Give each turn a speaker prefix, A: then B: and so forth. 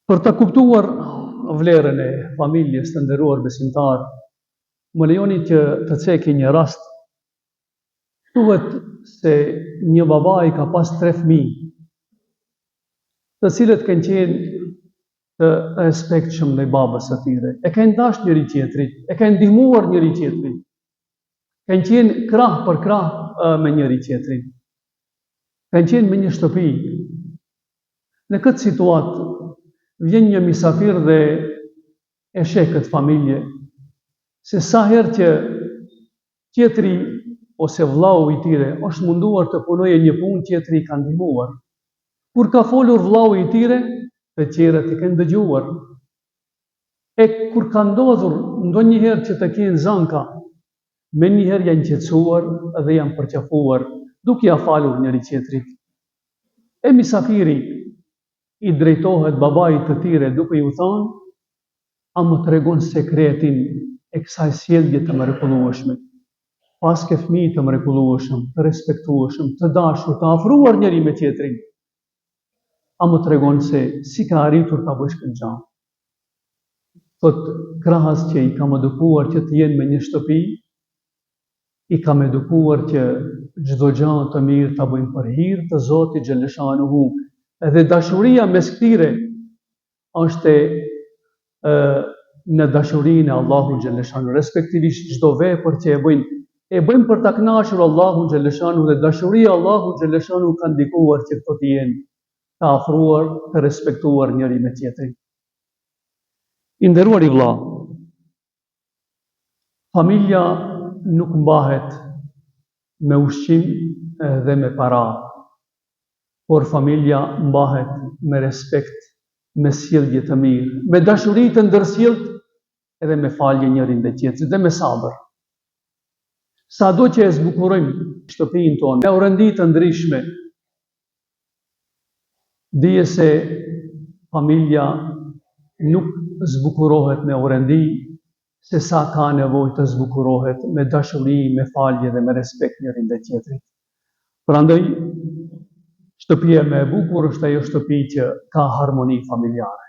A: Për të kuptuar vlerën e familjes të nderuar besimtar, më lejoni që të ceki një rast. Thuhet se një babai ka pas 3 fëmijë, të cilët kanë qenë të respektshëm ndaj babës së tyre. E kanë dashur njëri tjetrin, e kanë ndihmuar njëri tjetrin. Kanë qenë krah për krah me njëri tjetrin. Kanë qenë me një shtëpi. Në këtë situatë vjen një misafir dhe e sheh këtë familje, se sa herë që tjetri ose vllau i tyre është munduar të punojë një punë, tjetri i ka ndihmuar. Kur ka folur vllau i tyre, të tjerët i kanë dëgjuar. E kur ka ndodhur ndonjëherë që të kenë zanka, me njëherë janë qetësuar dhe janë përqafuar, duke ia falur njëri tjetrit. E misafiri i drejtohet babait të tyre duke ju thënë: a më tregon sekretin e kësaj sjellje të mrekullueshme? Paske fëmijë të mrekullueshëm, të respektueshëm, të dashur, të afruar njëri me tjetrin, a më tregon se si ka arritur ta bësh këtë gjë? Thot, krahas që i kam edukuar që të jenë me një shtëpi, i kam edukuar që çdo gjë të mirë ta bëjmë për hir të Zotit xhaleshanuhu. Edhe dashuria mes këtyre është në dashurinë e Allahut xhaleshanuhu, respektivisht çdo vepër që e bëjmë për ta kënaqur Allahun xhaleshanuhu, dhe dashuria e Allahut xhaleshanuhu ka ndikuar që këto të jenë të afruar, të respektuar njëri me tjetrin. I nderuar i vëlla, familja nuk mbahet me ushqim dhe me para, por familja mbahet me respekt, me sjellje të mirë, me dashuri të ndërsjellët edhe me falje njëri ndaj tjetrit dhe me sabër. Sado që e zbukurojmë shtëpinë tonë me orëndi të ndryshme, dije se familja nuk zbukurohet me orëndi, se sa ka nevojë të zbukurohet me dashuri, me falje dhe me respekt njëri ndaj tjetrit. Prandaj, shtëpia më e bukur është ajo shtëpi që ka harmoni familjare.